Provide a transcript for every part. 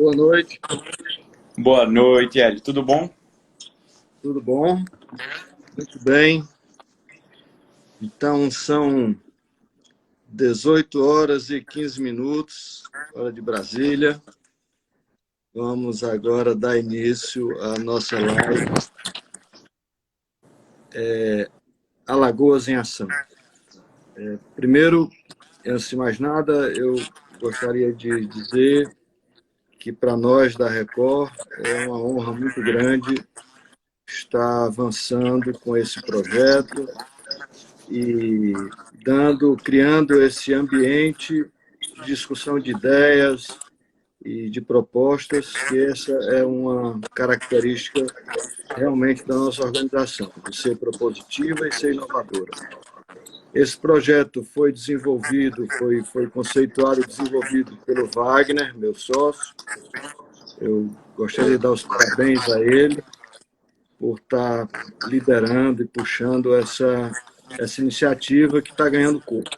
Boa noite, Boa noite, Hélio. Tudo bom? tudo bom? Muito bem. Então, são 18 horas e 15 minutos, hora de Brasília. Vamos agora dar início à nossa live Alagoas em Ação. Primeiro, antes de mais nada, eu gostaria de dizer que para nós da Record é uma honra muito grande estar avançando com esse projeto e criando esse ambiente de discussão de ideias e de propostas, que essa é uma característica realmente da nossa organização, de ser propositiva e ser inovadora. Esse projeto foi desenvolvido, foi conceituado e desenvolvido pelo Wagner, meu sócio. Eu gostaria de dar os parabéns a ele por estar liderando e puxando essa iniciativa que está ganhando corpo.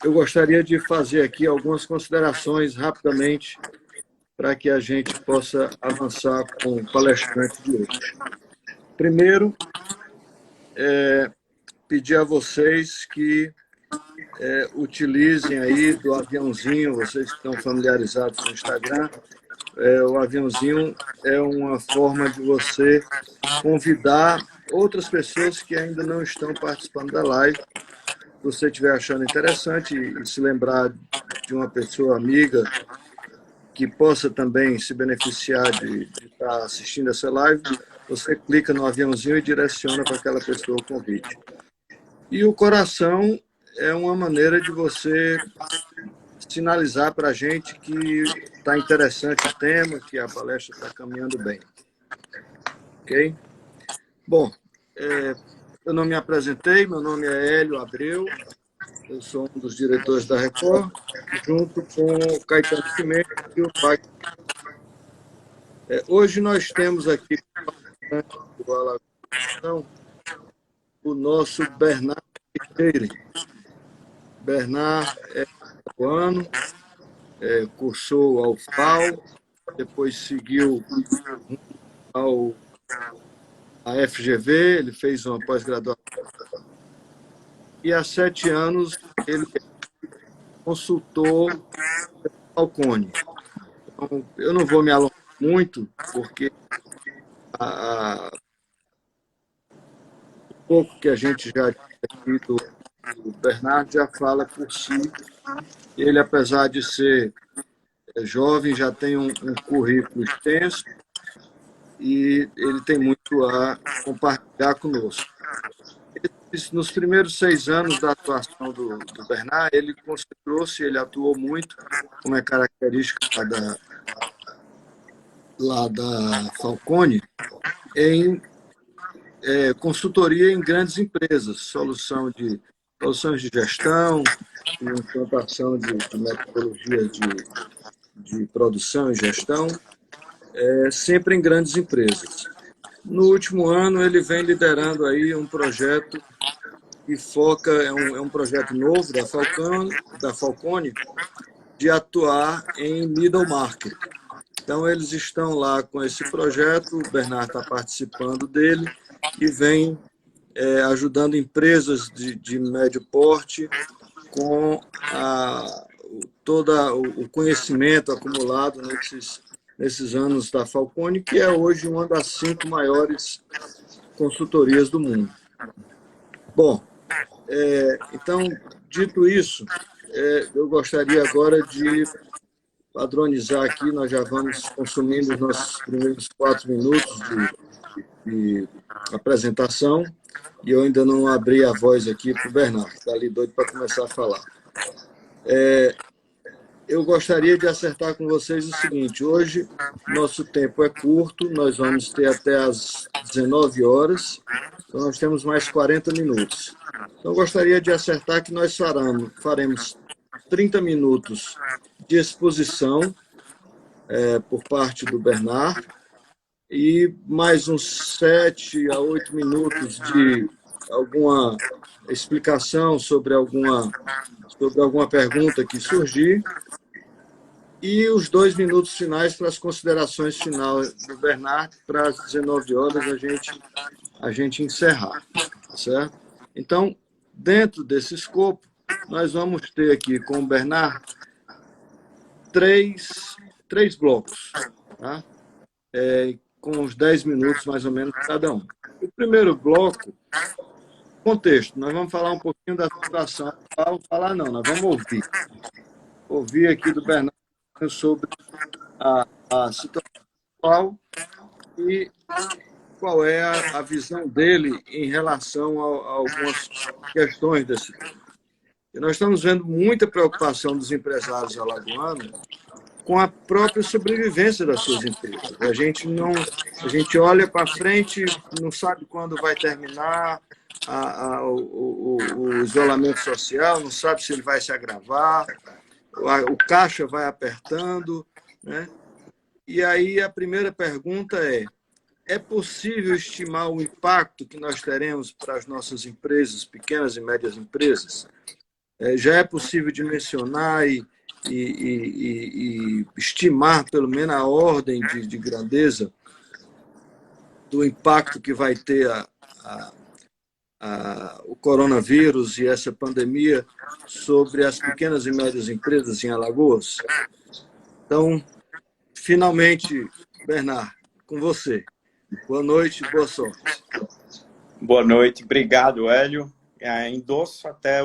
Eu gostaria de fazer aqui algumas considerações rapidamente para que a gente possa avançar com o palestrante de hoje. Primeiro, pedir a vocês que utilizem aí do aviãozinho, vocês que estão familiarizados com o Instagram, o aviãozinho é uma forma de você convidar outras pessoas que ainda não estão participando da live. Se você estiver achando interessante e se lembrar de uma pessoa amiga que possa também se beneficiar de estar assistindo essa live, você clica no aviãozinho e direciona para aquela pessoa o convite. E o coração é uma maneira de você sinalizar para a gente que está interessante o tema, que a palestra está caminhando bem. Ok? Bom, eu não me apresentei, meu nome é Hélio Abreu, eu sou um dos diretores da Record, junto com o Caetano Cimento e o Wagner. Hoje nós temos aqui do Alagoas o nosso Bernardo Teixeira. Bernardo é alagoano, cursou ao FAO, depois seguiu a FGV, ele fez uma pós-graduação. E há 7 anos ele é consultor Falcone. Então, eu não vou me alongar muito, porque o pouco que a gente já aqui do Bernardo já fala por si. Ele, apesar de ser jovem, já tem um currículo extenso e ele tem muito a compartilhar conosco. Nos primeiros 6 anos da atuação do Bernardo, ele concentrou-se, ele atuou muito, como é característica lá da Falcone, em consultoria em grandes empresas, soluções de gestão, implantação de metodologias de produção e gestão, sempre em grandes empresas. No último ano, ele vem liderando aí um projeto que foca, é um projeto novo da Falcone, de atuar em middle market. Então, eles estão lá com esse projeto, o Bernardo está participando dele e vem ajudando empresas de médio porte com todo o conhecimento acumulado nesses anos da Falcone, que é hoje uma das 5 maiores consultorias do mundo. Bom, então, dito isso, eu gostaria agora de padronizar aqui, nós já vamos consumindo os nossos primeiros 4 minutos de apresentação, e eu ainda não abri a voz aqui para o Bernardo, está ali doido para começar a falar. Eu gostaria de acertar com vocês o seguinte: hoje nosso tempo é curto, nós vamos ter até às 19 horas, então nós temos mais 40 minutos. Então, eu gostaria de acertar que nós faremos 30 minutos de exposição por parte do Bernardo e mais uns 7 a 8 minutos de alguma explicação sobre alguma pergunta que surgir. e os 2 minutos finais para as considerações finais do Bernardo, para as 19 horas a gente encerrar, tá certo? Então, dentro desse escopo, nós vamos ter aqui com o Bernardo três blocos, tá? Com uns 10 minutos mais ou menos cada um. O primeiro bloco, contexto, nós vamos falar um pouquinho da situação. Falar não, nós vamos ouvir aqui do Bernardo sobre a situação atual e qual é a visão dele em relação a algumas questões desse tema. E nós estamos vendo muita preocupação dos empresários alagoanos com a própria sobrevivência das suas empresas. A gente olha para frente, não sabe quando vai terminar o isolamento social, não sabe se ele vai se agravar, o caixa vai apertando, né? E aí a primeira pergunta é possível estimar o impacto que nós teremos para as nossas empresas, pequenas e médias empresas? Já é possível dimensionar e estimar, pelo menos, a ordem de grandeza do impacto que vai ter o coronavírus e essa pandemia sobre as pequenas e médias empresas em Alagoas? Então, finalmente, Bernardo, com você. Boa noite, boa sorte. Boa noite, obrigado, Hélio. Endosso até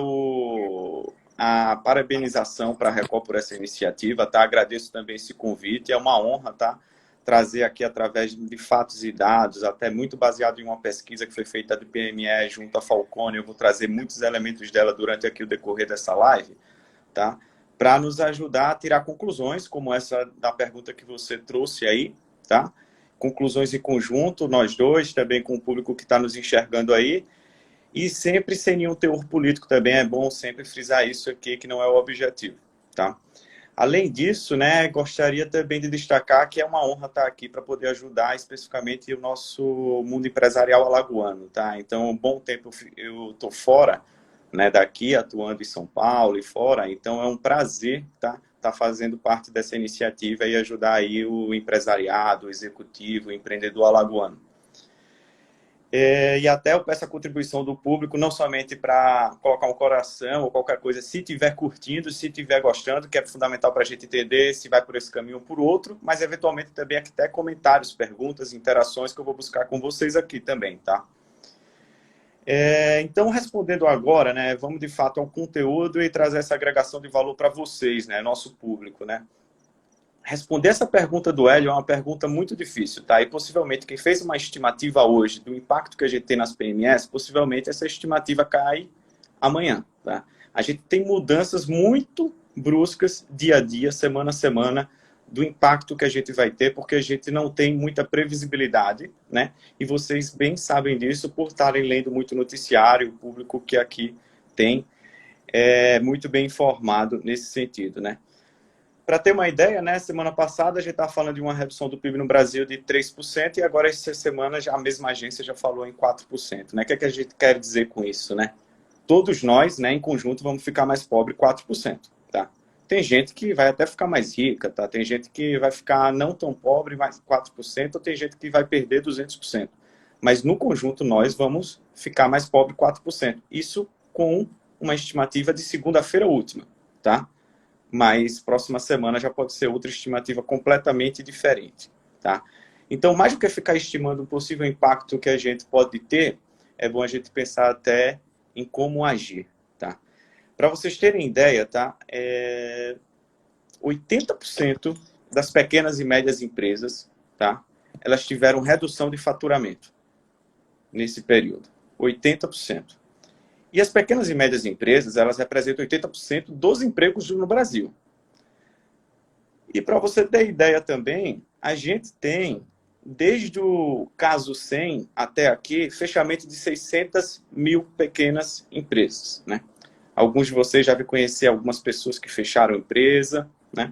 a parabenização para a Record por essa iniciativa, tá? Agradeço também esse convite, é uma honra, tá? Trazer aqui através de fatos e dados, até muito baseado em uma pesquisa que foi feita do PME junto à Falcone. Eu vou trazer muitos elementos dela durante aqui o decorrer dessa live, tá? Para nos ajudar a tirar conclusões, como essa da pergunta que você trouxe aí, tá? Conclusões em conjunto, nós dois, também com o público que está nos enxergando aí, e sempre sem nenhum teor político também, é bom sempre frisar isso aqui, que não é o objetivo, tá? Além disso, né, gostaria também de destacar que é uma honra estar aqui para poder ajudar especificamente o nosso mundo empresarial alagoano, tá? Então, um bom tempo eu estou fora, né, daqui, atuando em São Paulo e fora, então é um prazer, tá fazendo parte dessa iniciativa e ajudar aí o empresariado, o executivo, o empreendedor alagoano. E até eu peço a contribuição do público, não somente para colocar um coração ou qualquer coisa, se estiver curtindo, se estiver gostando, que é fundamental para a gente entender se vai por esse caminho ou por outro, mas eventualmente também até comentários, perguntas, interações que eu vou buscar com vocês aqui também, tá? Então, respondendo agora, né, vamos de fato ao conteúdo e trazer essa agregação de valor para vocês, né, nosso público, né? Responder essa pergunta do Hélio é uma pergunta muito difícil, tá? E possivelmente quem fez uma estimativa hoje do impacto que a gente tem nas PMS, possivelmente essa estimativa cai amanhã, tá? A gente tem mudanças muito bruscas dia a dia, semana a semana, do impacto que a gente vai ter, porque a gente não tem muita previsibilidade, né? E vocês bem sabem disso por estarem lendo muito noticiário, o público que aqui tem é muito bem informado nesse sentido, né? Para ter uma ideia, né, semana passada a gente estava falando de uma redução do PIB no Brasil de 3% e agora essa semana a mesma agência já falou em 4%. Né? O que é que a gente quer dizer com isso? Né? Todos nós, né, em conjunto, vamos ficar mais pobre 4%. Tá? Tem gente que vai até ficar mais rica, tá? Tem gente que vai ficar não tão pobre, mais 4%, ou tem gente que vai perder 200%. Mas no conjunto nós vamos ficar mais pobre 4%. Isso com uma estimativa de segunda-feira última. Tá? Mas próxima semana já pode ser outra estimativa completamente diferente, tá? Então, mais do que ficar estimando o possível impacto que a gente pode ter, é bom a gente pensar até em como agir, tá? Para vocês terem ideia, tá? 80% das pequenas e médias empresas, tá? Elas tiveram redução de faturamento nesse período. 80%. E as pequenas e médias empresas, elas representam 80% dos empregos no Brasil. E para você ter ideia também, a gente tem, desde o caso 100 até aqui, fechamento de 600 mil pequenas empresas, né? Alguns de vocês já devem conhecer algumas pessoas que fecharam empresa, né?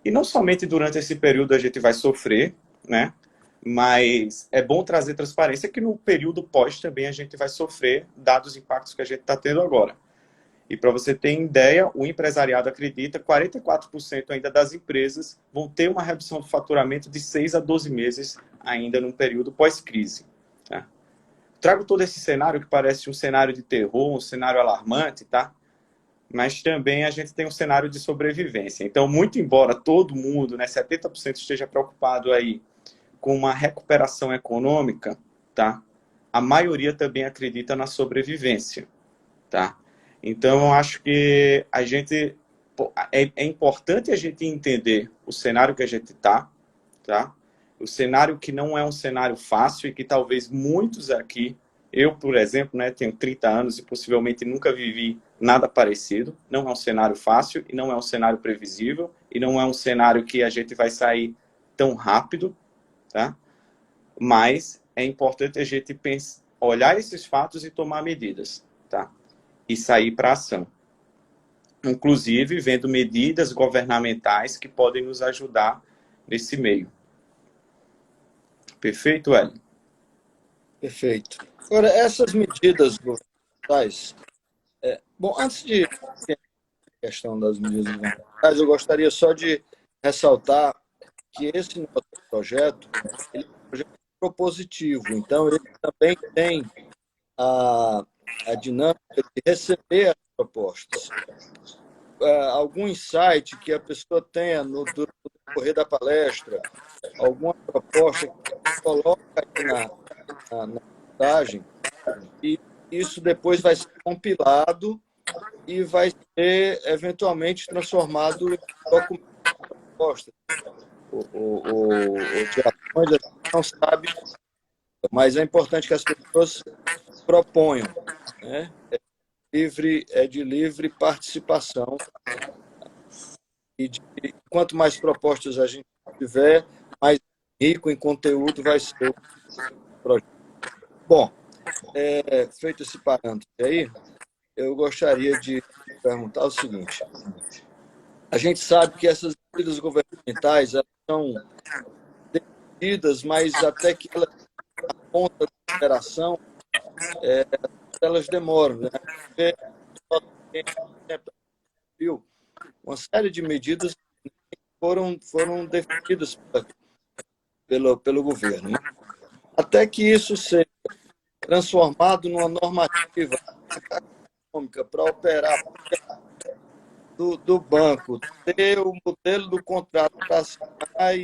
E não somente durante esse período a gente vai sofrer, né? Mas é bom trazer transparência que no período pós também a gente vai sofrer, dados os impactos que a gente está tendo agora. E para você ter ideia, o empresariado acredita que 44% ainda das empresas vão ter uma redução do faturamento de 6 a 12 meses ainda num período pós-crise. Tá? Trago todo esse cenário que parece um cenário de terror, um cenário alarmante, tá? Mas também a gente tem um cenário de sobrevivência. Então, muito embora todo mundo, né, 70% esteja preocupado aí com uma recuperação econômica, tá? A maioria também acredita na sobrevivência, tá? Então, eu acho que é importante a gente entender o cenário que a gente está, tá? O cenário que não é um cenário fácil e que talvez muitos aqui, eu, por exemplo, né, tenho 30 anos e possivelmente nunca vivi nada parecido. Não é um cenário fácil e não é um cenário previsível e não é um cenário que a gente vai sair tão rápido, tá? Mas é importante a gente olhar esses fatos e tomar medidas, tá? E sair para ação. Inclusive, vendo medidas governamentais que podem nos ajudar nesse meio. Perfeito, Hélio? Perfeito. Agora, essas medidas governamentais... Bom, antes de a questão das medidas governamentais, eu gostaria só de ressaltar que esse nosso projeto, ele é um projeto propositivo. Então, ele também tem a dinâmica de receber as propostas. Algum insight que a pessoa tenha no decorrer da palestra, alguma proposta que coloca aí na mensagem, e isso depois vai ser compilado e vai ser eventualmente transformado em documento de proposta. O de ações, a gente não sabe, mas é importante que as pessoas proponham, né? É de livre participação. E quanto mais propostas a gente tiver, mais rico em conteúdo vai ser o projeto. Bom, feito esse parâmetro aí, eu gostaria de perguntar o seguinte. A gente sabe que essas medidas governamentais elas são definidas, mas até que elas na ponta da operação, elas demoram, né? Viu? Uma série de medidas foram definidas pelo governo, né? Até que isso seja transformado numa normativa econômica para operar do banco, ter o modelo do contrato para assinar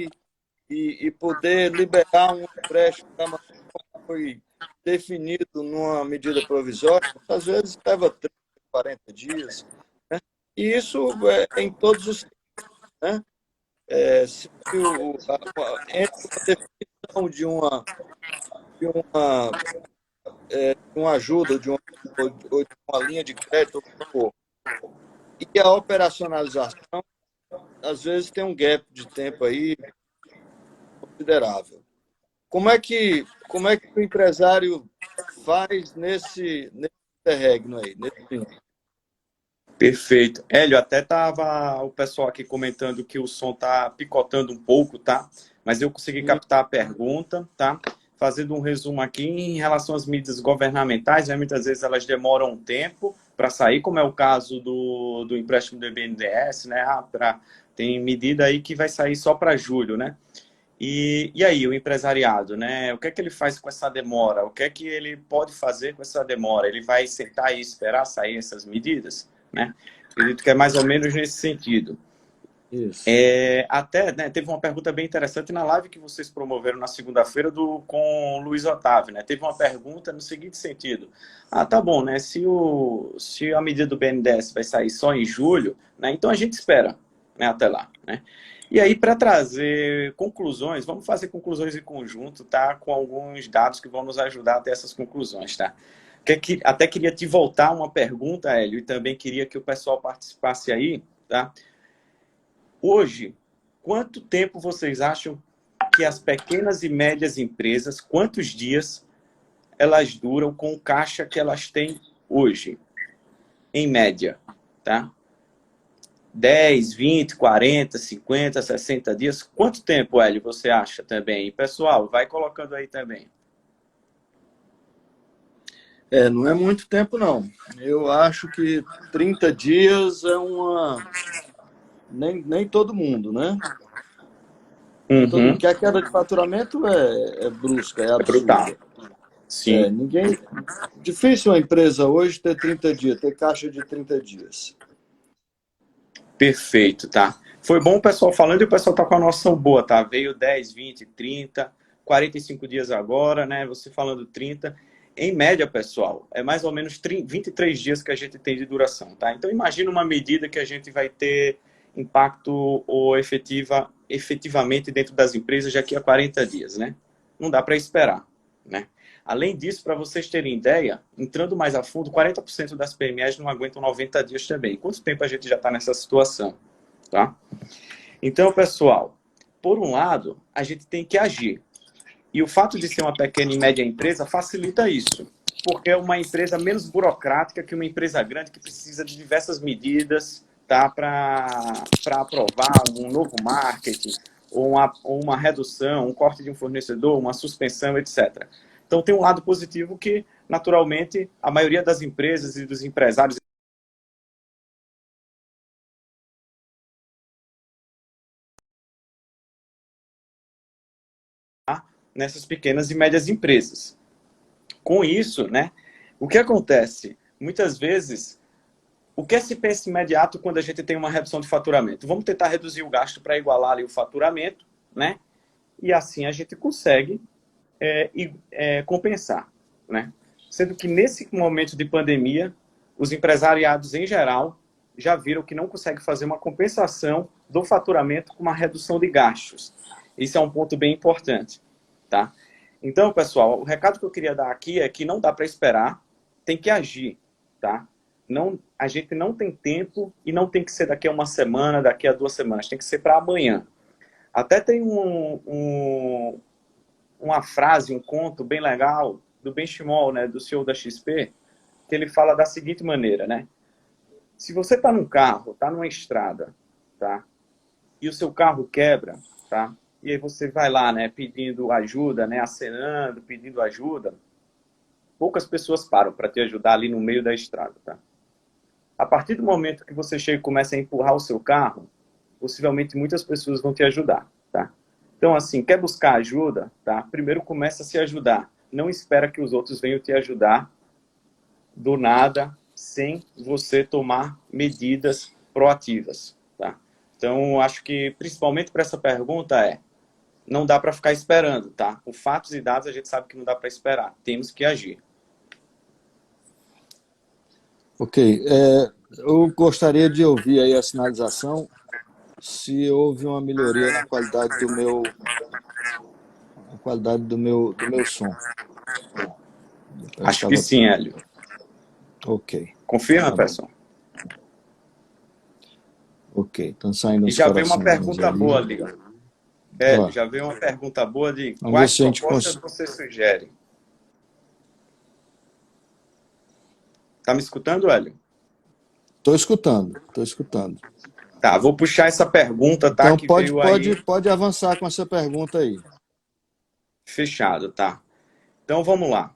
e poder liberar um empréstimo da maneira como foi definido numa medida provisória, às vezes leva 30, 40 dias, né? E isso em todos os, né? Se entre a definição de uma ajuda ou de uma linha de crédito e a operacionalização, às vezes tem um gap de tempo aí considerável. Como é que o empresário faz nesse interregno aí? Perfeito. Hélio, até tava o pessoal aqui comentando que o som tá picotando um pouco, tá? Mas eu consegui captar a pergunta, tá? Fazendo um resumo aqui em relação às medidas governamentais, né? Muitas vezes elas demoram um tempo para sair, como é o caso do empréstimo do BNDES, né? Tem medida aí que vai sair só para julho, né? E aí, o empresariado, né? O que é que ele faz com essa demora? O que é que ele pode fazer com essa demora? Ele vai sentar e esperar sair essas medidas? Né? Acredito que é mais ou menos nesse sentido. Isso. Até, né, teve uma pergunta bem interessante na live que vocês promoveram na segunda-feira com o Luiz Otávio, né? Teve uma pergunta no seguinte sentido: tá bom, né? Se a medida do BNDES vai sair só em julho, né? Então a gente espera, né, até lá, né? E aí, para trazer conclusões, vamos fazer conclusões em conjunto, tá? Com alguns dados que vão nos ajudar a ter essas conclusões, tá? Até queria te voltar uma pergunta, Hélio, e também queria que o pessoal participasse aí, tá? Hoje, quanto tempo vocês acham que as pequenas e médias empresas, quantos dias elas duram com o caixa que elas têm hoje, em média, tá? 10, 20, 40, 50, 60 dias. Quanto tempo, Hélio, você acha também? E, pessoal, vai colocando aí também. Não é muito tempo, não. Eu acho que 30 dias é uma... Nem todo mundo, né? Nem todo mundo. Uhum. Porque a queda de faturamento é brusca, é É brutal. absurda. Sim, Ninguém... Difícil uma empresa hoje ter 30 dias, ter caixa de 30 dias. perfeito, tá? Foi bom o pessoal falando e o pessoal tá com a noção boa, tá? Veio 10, 20, 30, 45 dias agora, né? Você falando 30. Em média, pessoal, é mais ou menos 23 dias que a gente tem de duração, tá? Então, imagina uma medida que a gente vai ter impacto ou efetivamente dentro das empresas daqui a 40 dias, né? Não dá para esperar, né? Além disso, para vocês terem ideia, entrando mais a fundo, 40% das PMEs não aguentam 90 dias também. Quanto tempo a gente já está nessa situação? Tá? Então, pessoal, por um lado, a gente tem que agir. E o fato de ser uma pequena e média empresa facilita isso, porque é uma empresa menos burocrática que uma empresa grande que precisa de diversas medidas, tá, para aprovar um novo marketing, ou uma redução, um corte de um fornecedor, uma suspensão, etc. Então, tem um lado positivo que, naturalmente, a maioria das empresas e dos empresários nessas pequenas e médias empresas. Com isso, né, o que acontece? Muitas vezes, o que se pensa imediato quando a gente tem uma redução de faturamento? Vamos tentar reduzir o gasto para igualar ali o faturamento, né? E assim a gente consegue compensar, né? Sendo que nesse momento de pandemia, os empresariados em geral já viram que não conseguem fazer uma compensação do faturamento com uma redução de gastos. Isso é um ponto bem importante, tá? Então, pessoal, o recado que eu queria dar aqui é que não dá para esperar, tem que agir, tá? Não, a gente não tem tempo e não tem que ser daqui a uma semana, daqui a 2 semanas, tem que ser para amanhã. Até tem uma frase, um conto bem legal do Benchimol, né, do CEO da XP, que ele fala da seguinte maneira, né? Se você está num carro, está numa estrada, tá? E o seu carro quebra, tá? E aí você vai lá, né, pedindo ajuda, né, acenando, pedindo ajuda. Poucas pessoas param para te ajudar ali no meio da estrada, tá? A partir do momento que você chega e começa a empurrar o seu carro, possivelmente muitas pessoas vão te ajudar, tá? Então, assim, quer buscar ajuda, tá? Primeiro começa a se ajudar. Não espera que os outros venham te ajudar do nada, sem você tomar medidas proativas, tá? Então, acho que, principalmente para essa pergunta, não dá para ficar esperando, tá? Por fatos e dados, a gente sabe que não dá para esperar. Temos que agir. Ok. Eu gostaria de ouvir aí a sinalização se houve uma melhoria na qualidade do meu som. Eu Acho que estava... sim, Hélio. Ok, Confirma, tá bom. pessoal. Ok, estão saindo E uns já veio uma coraçõezinhos pergunta ali. boa ali, ó. Hélio, Ó, já veio uma pergunta boa de vamos ver quais se a gente propostas consegue. você sugere. Tá me escutando, Hélio? Estou escutando, estou escutando. Tá, vou puxar essa pergunta, tá? Então Que pode, veio pode, aí pode avançar com essa pergunta aí. fechado, tá? Então vamos lá.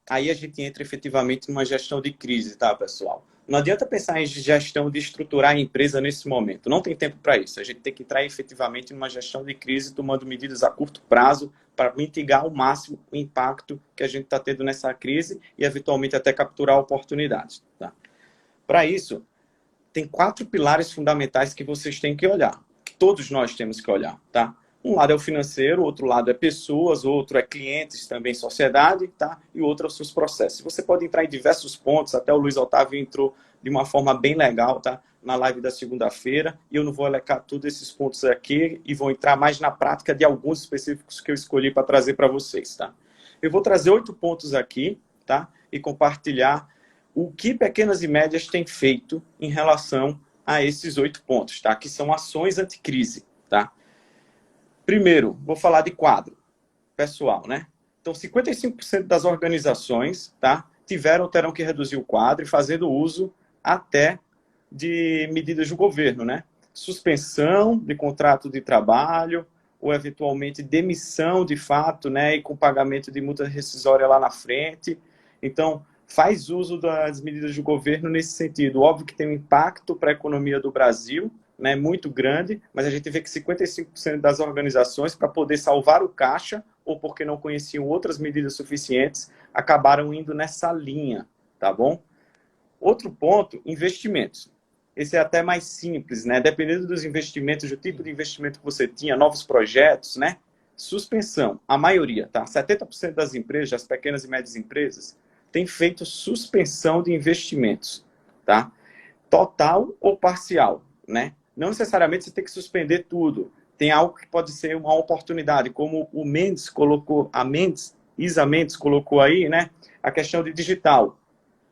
Aí a gente entra efetivamente numa gestão de crise, tá, pessoal? Não adianta pensar em gestão de estruturar a empresa nesse momento. Não tem tempo para isso. A gente tem que entrar efetivamente numa gestão de crise, tomando medidas a curto prazo para mitigar ao máximo o impacto que a gente está tendo nessa crise e, eventualmente, até capturar oportunidades. Tá? Para isso, tem 4 pilares fundamentais que vocês têm que olhar, que todos nós temos que olhar, tá? Um lado é o financeiro, outro lado é pessoas, outro é clientes, também sociedade, tá? E o outro é os seus processos. Você pode entrar em diversos pontos, até o Luiz Otávio entrou de uma forma bem legal, tá? Na live da segunda-feira, e eu não vou elencar todos esses pontos aqui e vou entrar mais na prática de alguns específicos que eu escolhi para trazer para vocês, tá? Eu vou trazer 8 pontos aqui, tá? E compartilhar o que pequenas e médias têm feito em relação a esses 8 pontos, tá? Que são ações anticrise, tá? Primeiro, vou falar de quadro pessoal, né? Então, 55% das organizações, tá, tiveram ou terão que reduzir o quadro, fazendo uso até de medidas do governo, né? Suspensão de contrato de trabalho ou eventualmente demissão de fato, né, e com pagamento de multa rescisória lá na frente. Então, faz uso das medidas do governo nesse sentido. Óbvio que tem um impacto para a economia do Brasil, né, muito grande, mas a gente vê que 55% das organizações, para poder salvar o caixa, ou porque não conheciam outras medidas suficientes, acabaram indo nessa linha, tá bom? Outro ponto, investimentos. Esse é até mais simples, né? Dependendo dos investimentos, do tipo de investimento que você tinha, novos projetos, né? Suspensão, a maioria, tá? 70% das empresas, as pequenas e médias empresas, tem feito suspensão de investimentos, tá? Total ou parcial, né? Não necessariamente você tem que suspender tudo. Tem algo que pode ser uma oportunidade, como o Mendes colocou, Isa Mendes colocou aí, né? A questão de digital.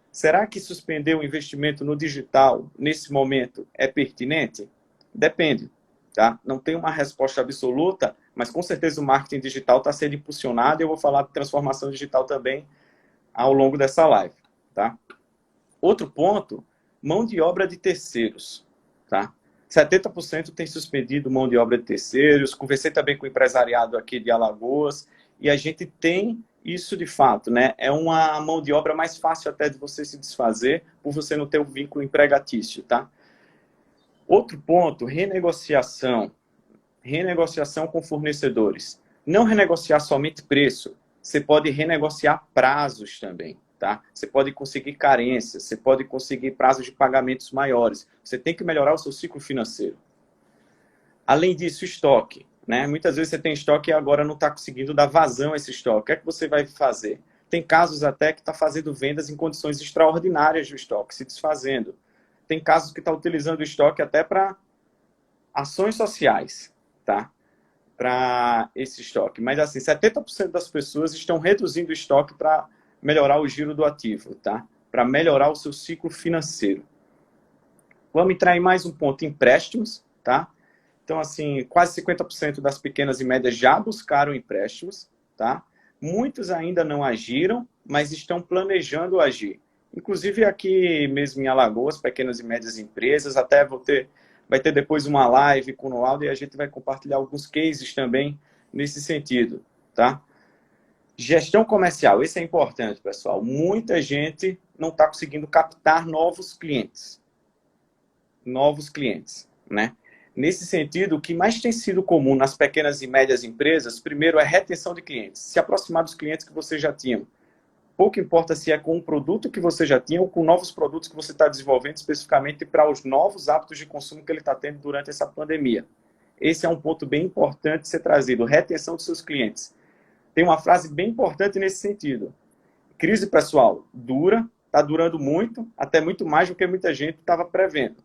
Será que suspender o investimento no digital, nesse momento, é pertinente? Depende, tá? Não tem uma resposta absoluta, mas com certeza o marketing digital está sendo impulsionado e eu vou falar de transformação digital também ao longo dessa live, tá? Outro ponto, mão de obra de terceiros, tá? 70% tem suspendido mão de obra de terceiros. Conversei também com o empresariado aqui de Alagoas e a gente tem isso de fato, né? É uma mão de obra mais fácil até de você se desfazer por você não ter o vínculo empregatício, tá? Outro ponto, renegociação. Renegociação com fornecedores. Não renegociar somente preço, você pode renegociar prazos também, tá? Você pode conseguir carências, você pode conseguir prazos de pagamentos maiores. Você tem que melhorar o seu ciclo financeiro. Além disso, estoque, né? Muitas vezes você tem estoque e agora não está conseguindo dar vazão a esse estoque. O que é que você vai fazer? Tem casos até que está fazendo vendas em condições extraordinárias do estoque, se desfazendo. Tem casos que está utilizando o estoque até para ações sociais, tá? Para esse estoque. Mas, assim, 70% das pessoas estão reduzindo o estoque para melhorar o giro do ativo, tá? Para melhorar o seu ciclo financeiro. Vamos entrar em mais um ponto, empréstimos, tá? Então, assim, quase 50% das pequenas e médias já buscaram empréstimos, tá? Muitos ainda não agiram, mas estão planejando agir. Inclusive aqui mesmo em Alagoas, pequenas e médias empresas, até vai ter depois uma live com o Noaldo e a gente vai compartilhar alguns cases também nesse sentido, tá? Gestão comercial, esse é importante, pessoal. Muita gente não está conseguindo captar novos clientes, né? Nesse sentido, o que mais tem sido comum nas pequenas e médias empresas, primeiro é retenção de clientes, se aproximar dos clientes que você já tinha. Pouco importa se é com um produto que você já tinha ou com novos produtos que você está desenvolvendo especificamente para os novos hábitos de consumo que ele está tendo durante essa pandemia. Esse é um ponto bem importante de ser trazido, retenção dos seus clientes. Tem uma frase bem importante nesse sentido. Crise, pessoal, dura, está durando muito, até muito mais do que muita gente estava prevendo.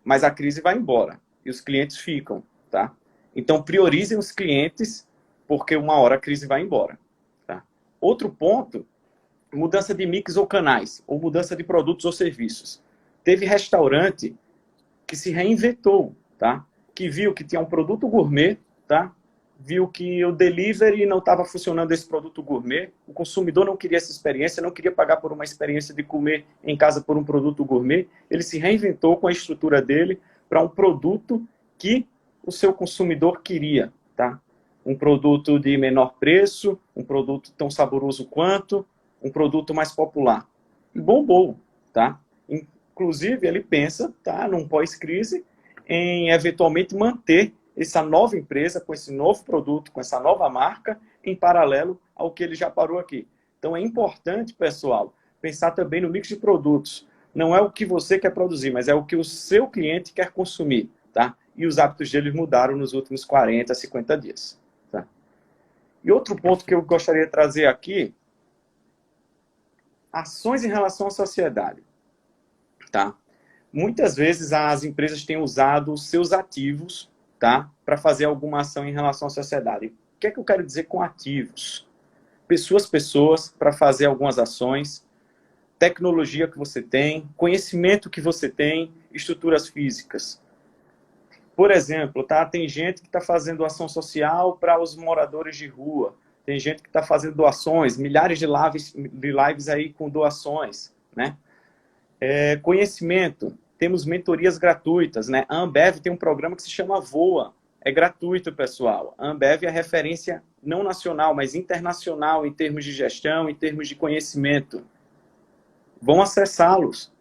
Mas a crise vai embora e os clientes ficam, tá? Então, priorizem os clientes, porque uma hora a crise vai embora, tá? Outro ponto, mudança de mix ou canais, ou mudança de produtos ou serviços. Teve restaurante que se reinventou, tá? Que viu que tinha um produto gourmet, tá? Viu que o delivery não estava funcionando esse produto gourmet, o consumidor não queria essa experiência, não queria pagar por uma experiência de comer em casa por um produto gourmet, ele se reinventou com a estrutura dele para um produto que o seu consumidor queria, tá? Um produto de menor preço, um produto tão saboroso quanto, um produto mais popular. E bombou, tá? Inclusive, ele pensa, tá, num pós-crise, em eventualmente manter essa nova empresa com esse novo produto, com essa nova marca, em paralelo ao que ele já parou aqui. Então, é importante, pessoal, pensar também no mix de produtos. Não é o que você quer produzir, mas é o que o seu cliente quer consumir, tá? E os hábitos deles mudaram nos últimos 40, 50 dias, tá? E outro ponto que eu gostaria de trazer aqui, ações em relação à sociedade, tá? Muitas vezes as empresas têm usado os seus ativos, tá, para fazer alguma ação em relação à sociedade. O que é que eu quero dizer com ativos? Pessoas para fazer algumas ações, tecnologia que você tem, conhecimento que você tem, estruturas físicas. Por exemplo, tá, tem gente que está fazendo ação social para os moradores de rua, tem gente que está fazendo doações, milhares de lives aí com doações, né? Conhecimento, temos mentorias gratuitas, né? A Ambev tem um programa que se chama Voa, É gratuito, pessoal. A Ambev é referência não nacional, mas internacional em termos de gestão, em termos de conhecimento. Vão acessá-los.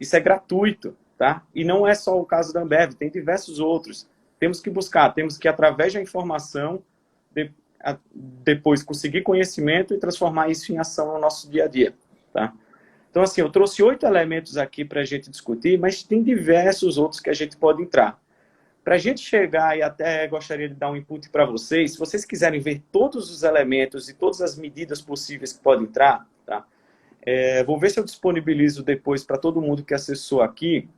Isso é gratuito, tá? E não é só o caso da Ambev, tem diversos outros. Temos que buscar, temos que, através da informação, depois conseguir conhecimento e transformar isso em ação no nosso dia a dia, tá? Então, assim, eu trouxe 8 elementos aqui para a gente discutir, mas tem diversos outros que a gente pode entrar. Para a gente chegar, e até gostaria de dar um input para vocês, se vocês quiserem ver todos os elementos e todas as medidas possíveis que podem entrar, tá? Vou ver se eu disponibilizo depois para todo mundo que acessou aqui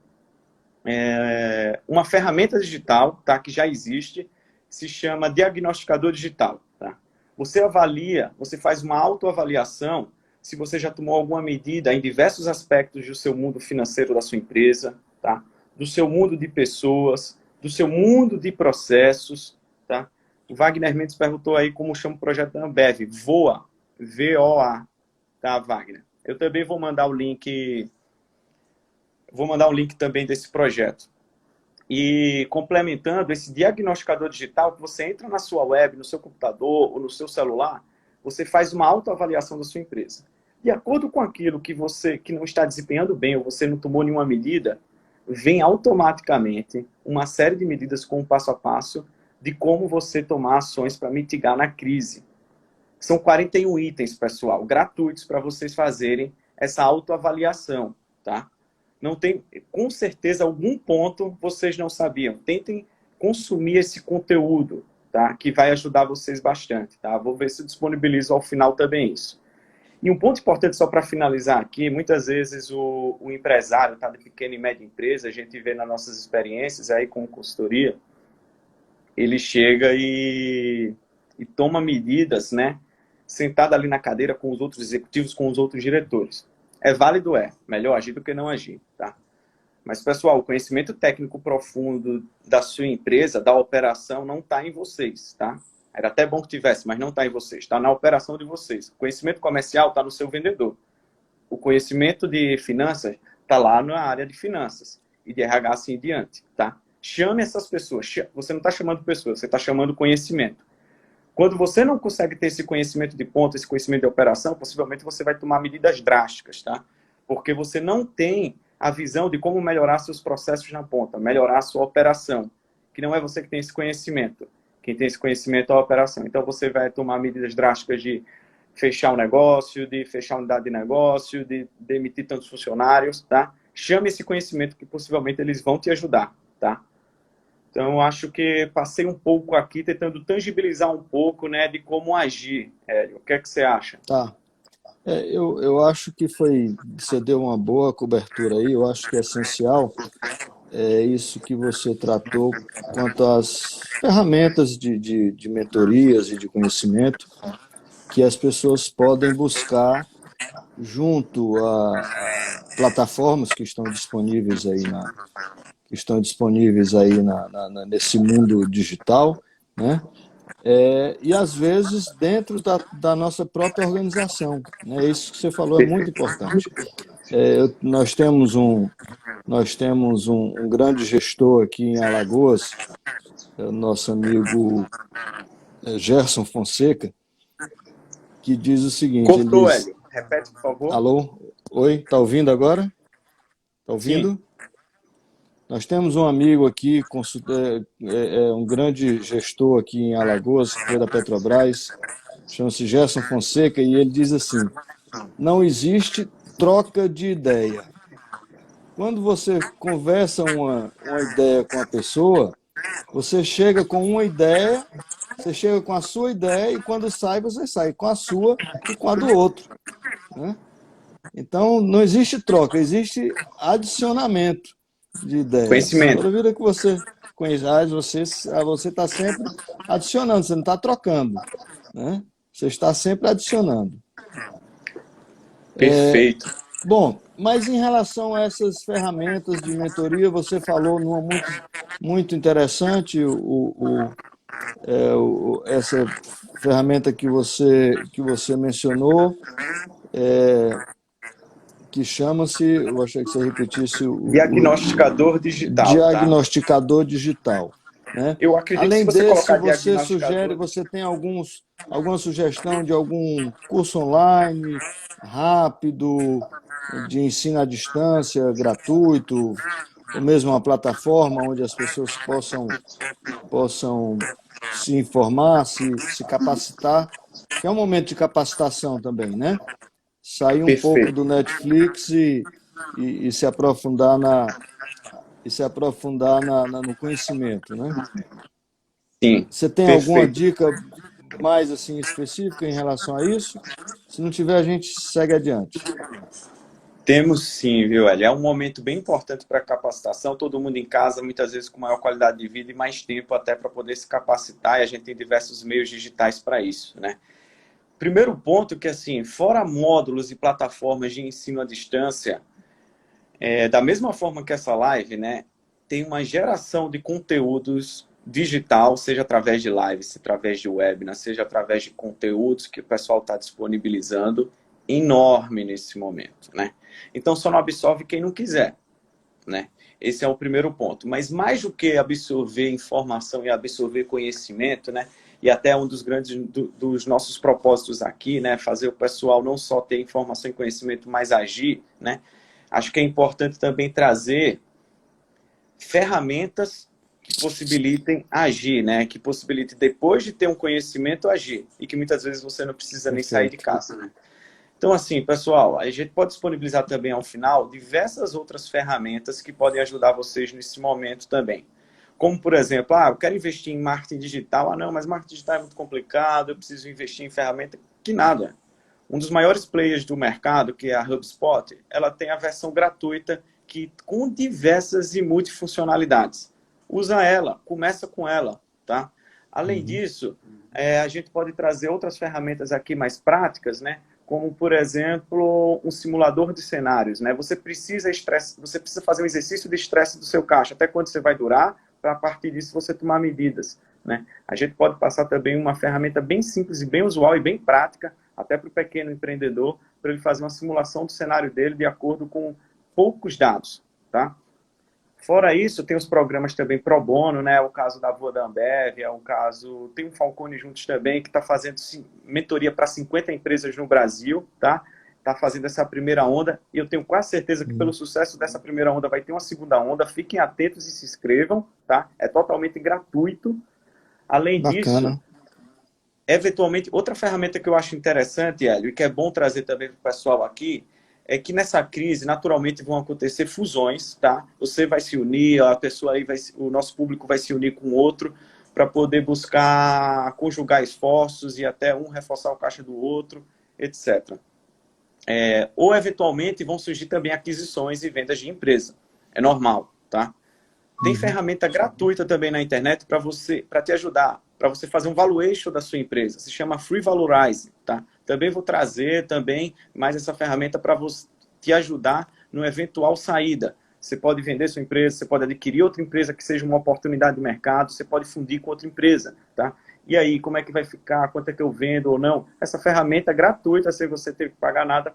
uma ferramenta digital, tá? Que já existe, se chama Diagnosticador Digital. Tá? Você avalia, você faz uma autoavaliação se você já tomou alguma medida em diversos aspectos do seu mundo financeiro da sua empresa, tá? Do seu mundo de pessoas, do seu mundo de processos. Tá? O Wagner Mendes perguntou aí como chama o projeto da Ambev. VOA, V-O-A, tá, Wagner? Eu também vou mandar o link também desse projeto. E complementando esse diagnosticador digital, que você entra na sua web, no seu computador ou no seu celular, você faz uma autoavaliação da sua empresa. De acordo com aquilo que não está desempenhando bem ou você não tomou nenhuma medida, vem automaticamente uma série de medidas com um passo a passo de como você tomar ações para mitigar na crise. São 41 itens, pessoal, gratuitos para vocês fazerem essa autoavaliação, tá? Não tem, com certeza, algum ponto vocês não sabiam. Tentem consumir esse conteúdo, tá? Que vai ajudar vocês bastante, tá? Vou ver se eu disponibilizo ao final também isso. E um ponto importante, só para finalizar aqui, muitas vezes o empresário, tá? De pequena e média empresa, a gente vê nas nossas experiências aí com consultoria, ele chega e toma medidas, né? Sentado ali na cadeira com os outros executivos, com os outros diretores. É válido, melhor agir do que não agir, tá? Mas, pessoal, o conhecimento técnico profundo da sua empresa, da operação, não está em vocês, tá? Era até bom que tivesse, mas não está em vocês, está na operação de vocês. O conhecimento comercial está no seu vendedor. O conhecimento de finanças está lá na área de finanças e de RH assim em diante, tá? Chame essas pessoas. Você não está chamando pessoas, você está chamando conhecimento. Quando você não consegue ter esse conhecimento de ponta, esse conhecimento de operação, possivelmente você vai tomar medidas drásticas, tá? Porque você não tem a visão de como melhorar seus processos na ponta, melhorar a sua operação, que não é você que tem esse conhecimento. Quem tem esse conhecimento é a operação. Então você vai tomar medidas drásticas de fechar um negócio, de fechar uma unidade de negócio, de demitir tantos funcionários, tá? Chame esse conhecimento que possivelmente eles vão te ajudar, tá? Então, acho que passei um pouco aqui tentando tangibilizar um pouco, né, de como agir. Hélio, o que é que você acha? Tá. Eu acho que você deu uma boa cobertura aí, eu acho que é essencial isso que você tratou quanto às ferramentas de mentorias e de conhecimento que as pessoas podem buscar junto a plataformas que estão disponíveis aí nesse mundo digital, né? E às vezes dentro da nossa própria organização, né? Isso que você falou é muito importante. Nós temos um grande gestor aqui em Alagoas, nosso amigo Gerson Fonseca, que diz o seguinte... Cortou, Hélio. Repete, por favor. Alô? Oi, está ouvindo agora? Está ouvindo? Sim. Nós temos um amigo aqui, um grande gestor aqui em Alagoas, que foi da Petrobras, chama-se Gerson Fonseca, e ele diz assim: não existe troca de ideia. Quando você conversa uma ideia com a pessoa, você chega com uma ideia, você chega com a sua ideia, e quando sai, você sai com a sua e com a do outro, né? Então, não existe troca, existe adicionamento de ideias. Conhecimento. Toda vida que você conhece, você está sempre adicionando, você não está trocando, né? Você está sempre adicionando. Perfeito. Bom, mas em relação a essas ferramentas de mentoria, você falou numa muito interessante, essa ferramenta que você mencionou, que chama-se, eu achei que você repetisse... Diagnosticador digital. Diagnosticador digital. né? Eu acredito que se Além você desse, colocar você sugere, diagnosticador, você tem alguma sugestão de algum curso online, rápido, de ensino à distância, gratuito, ou mesmo uma plataforma onde as pessoas possam se informar, se capacitar, que é um momento de capacitação também, né? Sair um pouco do perfeito. Netflix e se aprofundar no conhecimento, né? Sim, Você tem alguma perfeito. dica mais assim específica em relação a isso? Se não tiver, a gente segue adiante. Temos sim, viu, Eli? É um momento bem importante para a capacitação. Todo mundo em casa, muitas vezes com maior qualidade de vida e mais tempo até para poder se capacitar. E a gente tem diversos meios digitais para isso, né? Primeiro ponto que, assim, fora módulos e plataformas de ensino à distância, da mesma forma que essa live, né, tem uma geração de conteúdos digital, seja através de lives, seja através de webinar, seja através de conteúdos que o pessoal está disponibilizando, enorme nesse momento, né? Então, só não absorve quem não quiser, né? Esse é o primeiro ponto. Mas mais do que absorver informação e absorver conhecimento, né? E até um dos grandes dos nossos propósitos aqui, né? Fazer o pessoal não só ter informação e conhecimento, mas agir, né? Acho que é importante também trazer ferramentas que possibilitem agir, né? Que possibilitem, depois de ter um conhecimento, agir. E que muitas vezes você não precisa nem sair de Perfeito. casa, né? Então, assim, pessoal, a gente pode disponibilizar também ao final diversas outras ferramentas que podem ajudar vocês nesse momento também. Como, por exemplo, eu quero investir em marketing digital. Não, mas marketing digital é muito complicado, eu preciso investir em ferramenta. Que nada. Um dos maiores players do mercado, que é a HubSpot, ela tem a versão gratuita que com diversas e multifuncionalidades. Usa ela, começa com ela, tá? Além Uhum. disso, a gente pode trazer outras ferramentas aqui mais práticas, né? Como, por exemplo, um simulador de cenários, né? Você precisa fazer um exercício de estresse do seu caixa, até quando você vai durar, para a partir disso você tomar medidas, né? A gente pode passar também uma ferramenta bem simples e bem usual e bem prática, até para o pequeno empreendedor, para ele fazer uma simulação do cenário dele de acordo com poucos dados, tá? Fora isso, tem os programas também pro bono, né? O caso da Voa da Ambev, é o caso... Tem o Falcone Juntos também, que está fazendo mentoria para 50 empresas no Brasil, tá? Está fazendo essa primeira onda, e eu tenho quase certeza que pelo sucesso dessa primeira onda vai ter uma segunda onda. Fiquem atentos e se inscrevam, tá? É totalmente gratuito. Além disso, Bacana. eventualmente, outra ferramenta que eu acho interessante, Hélio, e que é bom trazer também para o pessoal aqui, é que nessa crise, naturalmente, vão acontecer fusões, tá? Você vai se unir, a pessoa aí o nosso público vai se unir com outro para poder buscar conjugar esforços e até um reforçar o caixa do outro, etc. Ou, eventualmente, vão surgir também aquisições e vendas de empresa. É normal, tá? Tem Uhum. ferramenta gratuita também na internet para te ajudar, para você fazer um valuation da sua empresa. Se chama Free Valorize, tá? Também vou trazer também mais essa ferramenta para te ajudar no eventual saída. Você pode vender sua empresa, você pode adquirir outra empresa que seja uma oportunidade de mercado, você pode fundir com outra empresa, tá? E aí, como é que vai ficar? Quanto é que eu vendo ou não? Essa ferramenta é gratuita, sem você ter que pagar nada,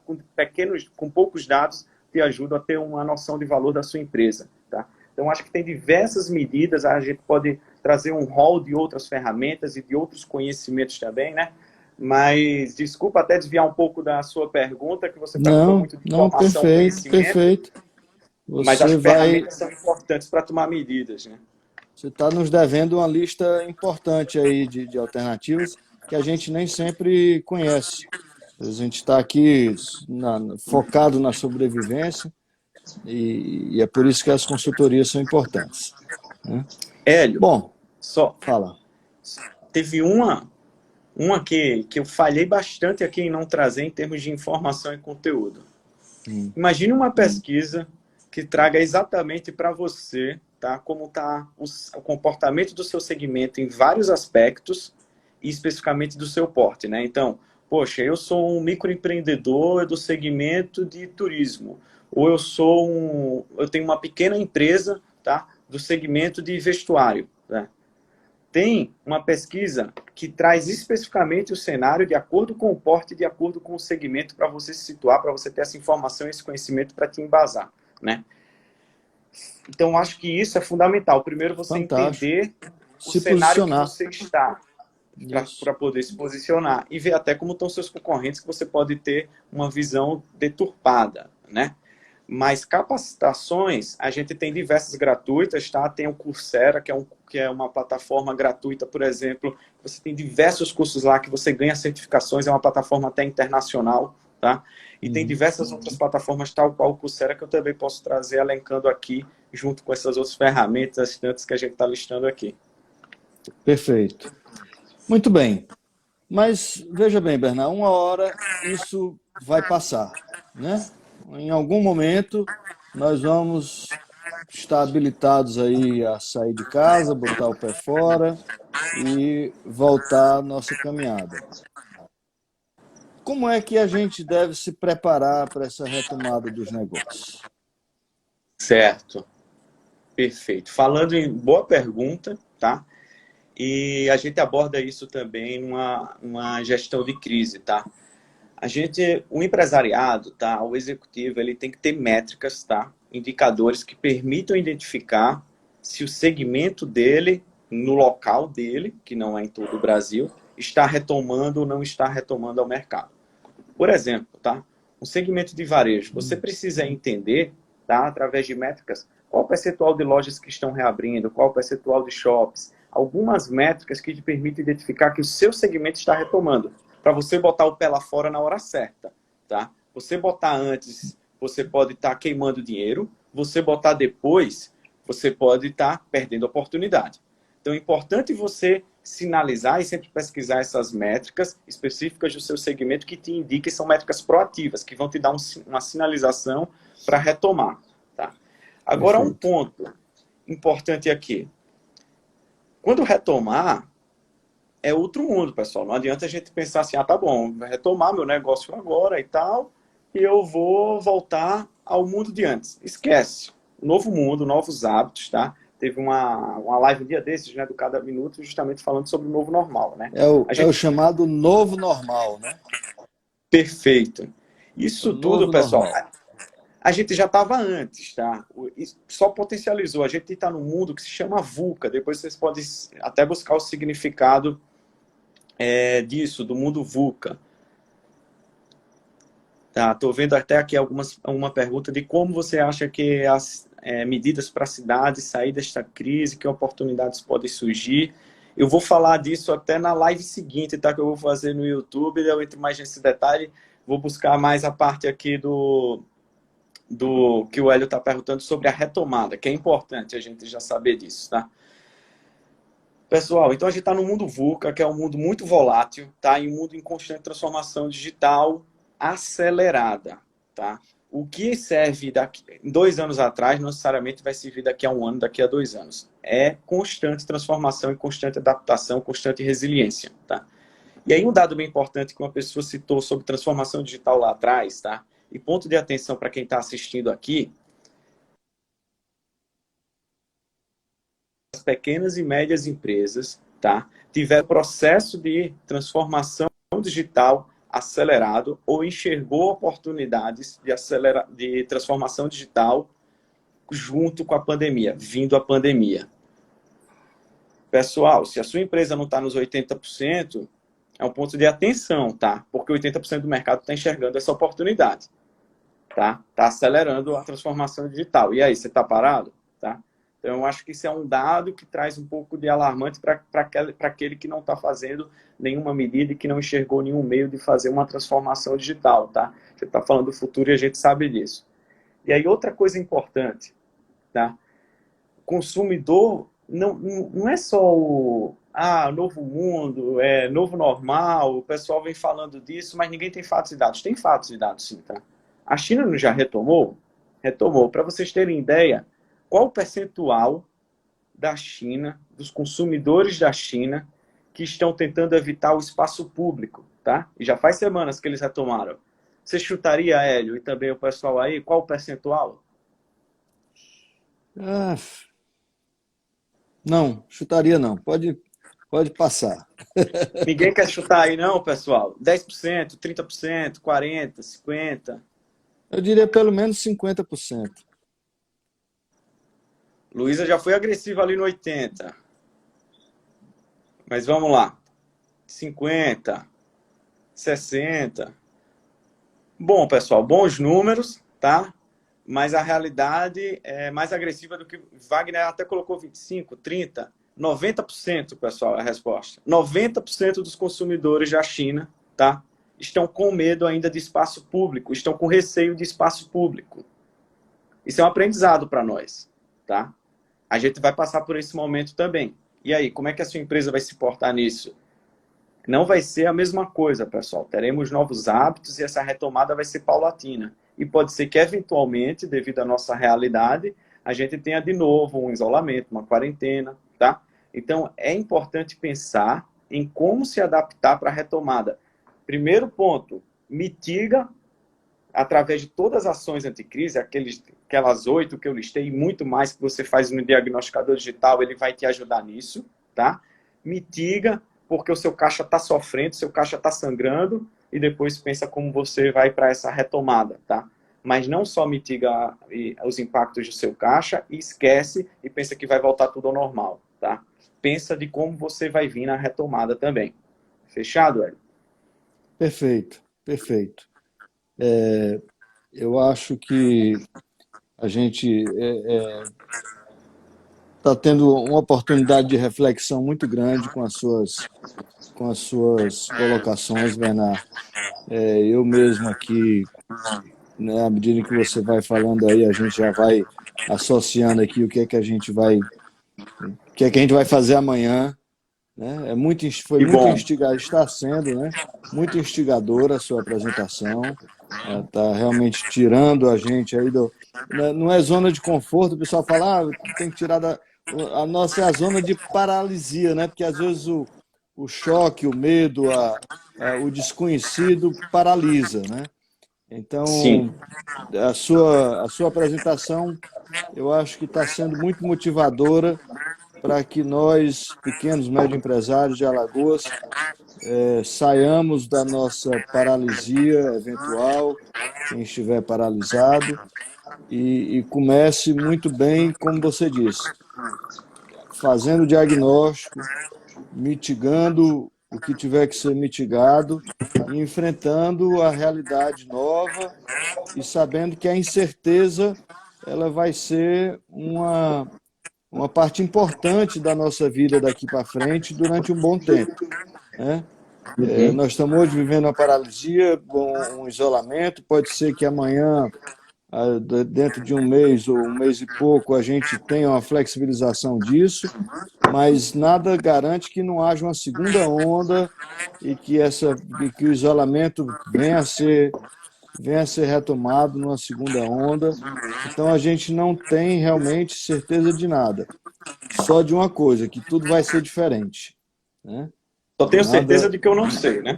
com poucos dados, te ajuda a ter uma noção de valor da sua empresa, tá? Então, acho que tem diversas medidas, a gente pode trazer um rol de outras ferramentas e de outros conhecimentos também, né? Mas, desculpa até desviar um pouco da sua pergunta, que você perguntou Não, muito de não, informação, perfeito, conhecimento, perfeito. mas acho Você que vai, ferramentas são importantes para tomar medidas, né? você está nos devendo uma lista importante aí de alternativas que a gente nem sempre conhece. A gente está aqui focado na sobrevivência e é por isso que as consultorias são importantes, né? Hélio, Bom, só fala. teve uma que eu falhei bastante aqui em não trazer em termos de informação e conteúdo. Hum. Imagine uma pesquisa que traga exatamente para você, tá, como está o comportamento do seu segmento em vários aspectos e especificamente do seu porte, né? Então, poxa, eu sou um microempreendedor do segmento de turismo, ou eu tenho uma pequena empresa, tá, do segmento de vestuário, né? Tem uma pesquisa que traz especificamente o cenário de acordo com o porte, de acordo com o segmento, para você se situar, para você ter essa informação, esse conhecimento para te embasar, né? Então, acho que isso é fundamental. Primeiro, você Fantástico. entender o se cenário que posicionar. você está, para poder se posicionar e ver até como estão seus concorrentes, que você pode ter uma visão deturpada, né? Mas capacitações, a gente tem diversas gratuitas, tá? Tem o Coursera, que é uma plataforma gratuita, por exemplo. Você tem diversos cursos lá que você ganha certificações, é uma plataforma até internacional, tá? E tem diversas outras plataformas, tal qual o Coursera, que eu também posso trazer, elencando aqui, junto com essas outras ferramentas, tantas que a gente está listando aqui. Perfeito. Muito bem. Mas veja bem, Bernardo, uma hora isso vai passar, né? Em algum momento nós vamos estar habilitados aí a sair de casa, botar o pé fora e voltar à nossa caminhada. Como é que a gente deve se preparar para essa retomada dos negócios? Certo. Perfeito. Falando em boa pergunta, tá? E a gente aborda isso também numa gestão de crise, tá? O empresariado, tá? O executivo, ele tem que ter métricas, tá? Indicadores que permitam identificar se o segmento dele, no local dele, que não é em todo o Brasil, está retomando ou não está retomando ao mercado. Por exemplo, tá? Um segmento de varejo, você precisa entender, tá? Através de métricas, qual o percentual de lojas que estão reabrindo, qual o percentual de shops, algumas métricas que te permitem identificar que o seu segmento está retomando, para você botar o pé lá fora na hora certa, tá? Você botar antes, você pode estar queimando dinheiro, você botar depois, você pode estar perdendo oportunidade. Então é importante você sinalizar e sempre pesquisar essas métricas específicas do seu segmento que te indiquem, são métricas proativas, que vão te dar uma sinalização para retomar. Tá? Agora, um ponto importante aqui. Quando retomar, é outro mundo, pessoal. Não adianta a gente pensar assim, tá bom, vai retomar meu negócio agora e tal, e eu vou voltar ao mundo de antes. Esquece. Novo mundo, novos hábitos, tá? Teve uma live um dia desses, né, do Cada Minuto, justamente falando sobre o novo normal, né? É o chamado novo normal, né? Perfeito. Isso O tudo, novo pessoal, normal. a gente já estava antes, tá? Só potencializou. A gente está num mundo que se chama VUCA. Depois vocês podem até buscar o significado disso, do mundo VUCA. Tá, estou vendo até aqui uma pergunta de como você acha que as medidas para a cidade sair desta crise, que oportunidades podem surgir. Eu vou falar disso até na live seguinte, tá? Que eu vou fazer no YouTube. Eu entro mais nesse detalhe. Vou buscar mais a parte aqui do que o Hélio está perguntando sobre a retomada, que é importante a gente já saber disso, tá? Pessoal, então a gente está no mundo VUCA, que é um mundo muito volátil, tá? E um mundo em constante transformação digital acelerada, tá? O que serve 2 anos atrás não necessariamente vai servir daqui a 1 ano, daqui a 2 anos. É constante transformação e constante adaptação, constante resiliência, tá? E aí um dado bem importante que uma pessoa citou sobre transformação digital lá atrás, tá? E ponto de atenção para quem está assistindo aqui, as pequenas e médias empresas, tá? Tiveram processo de transformação digital acelerado ou enxergou oportunidades de transformação digital junto com a pandemia, vindo a pandemia. Pessoal, se a sua empresa não está nos 80%, é um ponto de atenção, tá? Porque 80% do mercado está enxergando essa oportunidade, tá? Está acelerando a transformação digital. E aí, você está parado? Tá? Então, eu acho que isso é um dado que traz um pouco de alarmante para aquele que não está fazendo nenhuma medida e que não enxergou nenhum meio de fazer uma transformação digital, tá? A gente está falando do futuro e a gente sabe disso. E aí, outra coisa importante, tá? O consumidor não é só o novo mundo, novo normal, o pessoal vem falando disso, mas ninguém tem fatos e dados. Tem fatos e dados, sim, tá? A China não já retomou? Retomou. Para vocês terem ideia, qual o percentual da China, dos consumidores da China, que estão tentando evitar o espaço público, tá? E já faz semanas que eles retomaram. Você chutaria, Hélio, e também o pessoal aí, qual o percentual? Não, chutaria não. Pode passar. Ninguém quer chutar aí não, pessoal? 10%, 30%, 40%, 50%? Eu diria pelo menos 50%. Luísa já foi agressiva ali no 80%. Mas vamos lá. 50, 60. Bom, pessoal, bons números, tá? Mas a realidade é mais agressiva do que Wagner até colocou 25, 30, 90%, pessoal, é a resposta. 90% dos consumidores da China, tá? Estão com medo ainda de espaço público, estão com receio de espaço público. Isso é um aprendizado para nós, tá? A gente vai passar por esse momento também. E aí, como é que a sua empresa vai se portar nisso? Não vai ser a mesma coisa, pessoal. Teremos novos hábitos e essa retomada vai ser paulatina. E pode ser que, eventualmente, devido à nossa realidade, a gente tenha de novo um isolamento, uma quarentena, tá? Então, é importante pensar em como se adaptar para a retomada. Primeiro ponto, mitiga através de todas as ações anticrise, aquelas 8 que eu listei, e muito mais que você faz no diagnosticador digital, ele vai te ajudar nisso, tá? Mitiga, porque o seu caixa está sofrendo, seu caixa está sangrando, e depois pensa como você vai para essa retomada, tá? Mas não só mitiga os impactos do seu caixa e esquece e pensa que vai voltar tudo ao normal, tá? Pensa de como você vai vir na retomada também. Fechado, Hélio? Perfeito, perfeito. Eu acho que a gente está tendo uma oportunidade de reflexão muito grande com as suas colocações, Bernardo. Eu mesmo aqui, né, à medida que você vai falando aí, a gente já vai associando aqui o que é que a gente vai, o que é que a gente vai fazer amanhã, né? Foi Que muito bom. instigador, está sendo, né? Muito instigadora a sua apresentação. Está realmente tirando a gente aí do. Não é zona de conforto, o pessoal fala, tem que tirar da. A nossa é a zona de paralisia, né? Porque às vezes o choque, o medo, o desconhecido paralisa, né? Sim. Então, a sua apresentação, eu acho que está sendo muito motivadora para que nós, pequenos, médios empresários de Alagoas, saiamos da nossa paralisia eventual, quem estiver paralisado, e comece muito bem, como você disse, fazendo o diagnóstico, mitigando o que tiver que ser mitigado, e enfrentando a realidade nova e sabendo que a incerteza ela vai ser uma parte importante da nossa vida daqui para frente durante um bom tempo, né? Uhum. Nós estamos hoje vivendo uma paralisia, um isolamento. Pode ser que amanhã, dentro de um mês ou um mês e pouco, a gente tenha uma flexibilização disso, mas nada garante que não haja uma segunda onda e que o isolamento venha a ser retomado numa segunda onda. Então a gente não tem realmente certeza de nada, só de uma coisa, que tudo vai ser diferente, né? Só tenho certeza Nada, de que eu não sei, né?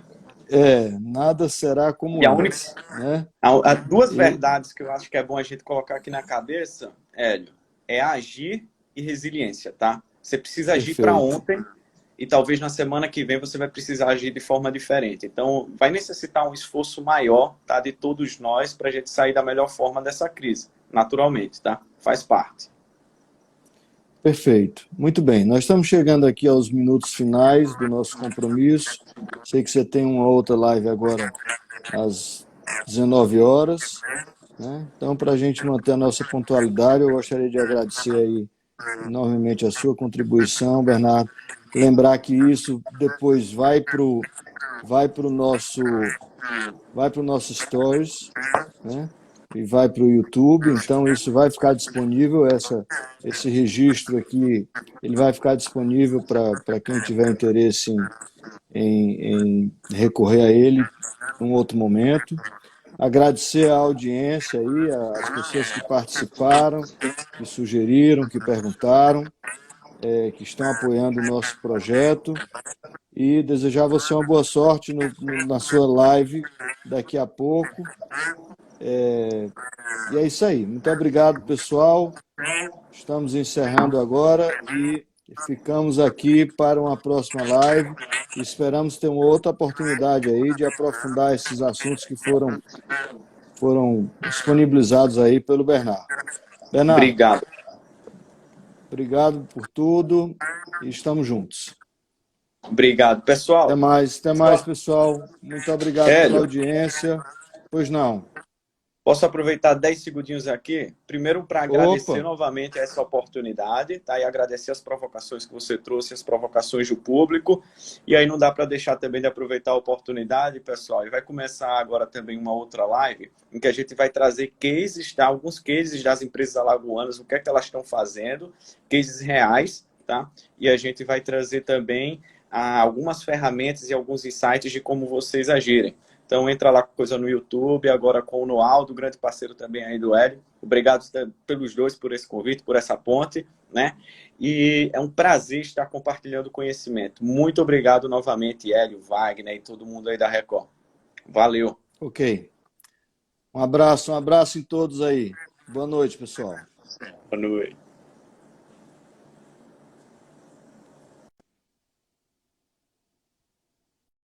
nada será E como a única, antes, né? há duas E, verdades que eu acho que é bom a gente colocar aqui na cabeça, Hélio, é agir e resiliência, tá? Você precisa agir para perfeito, ontem e talvez na semana que vem você vai precisar agir de forma diferente. Então, vai necessitar um esforço maior, tá, de todos nós para a gente sair da melhor forma dessa crise, naturalmente, tá? Faz parte. perfeito. Muito bem, nós estamos chegando aqui aos minutos finais do nosso compromisso. Sei que você tem uma outra live agora às 19 horas, né? Então, para a gente manter a nossa pontualidade, eu gostaria de agradecer aí enormemente a sua contribuição, Bernardo. Lembrar que isso depois vai pro nosso Stories, né? E vai para o YouTube, então isso vai ficar disponível, esse registro aqui, ele vai ficar disponível para quem tiver interesse em recorrer a ele em um outro momento. Agradecer a audiência aí, as pessoas que participaram, que sugeriram, que perguntaram, que estão apoiando o nosso projeto, e desejar a você uma boa sorte na sua live daqui a pouco. E é isso aí. Muito obrigado, pessoal. Estamos encerrando agora e ficamos aqui para uma próxima live. Esperamos ter uma outra oportunidade aí de aprofundar esses assuntos que foram disponibilizados aí pelo Bernardo. Bernardo, Obrigado. obrigado por tudo e estamos juntos. Obrigado, pessoal. Até mais, pessoal. Muito obrigado pela Hélio, audiência. Pois não. posso aproveitar 10 segundinhos aqui? Primeiro, para agradecer Opa, novamente essa oportunidade, tá? E agradecer as provocações que você trouxe, as provocações do público. E aí não dá para deixar também de aproveitar a oportunidade, pessoal. E vai começar agora também uma outra live, em que a gente vai trazer cases, tá? Alguns cases das empresas alagoanas, o que é que elas estão fazendo, cases reais, tá? E a gente vai trazer também algumas ferramentas e alguns insights de como vocês agirem. Então, entra lá com coisa no YouTube, agora com o Noaldo, grande parceiro também aí do Hélio. Obrigado pelos dois por esse convite, por essa ponte, né? E é um prazer estar compartilhando conhecimento. Muito obrigado novamente, Hélio, Wagner e todo mundo aí da Record. Valeu. ok. Um abraço em todos aí. Boa noite, pessoal. Boa noite.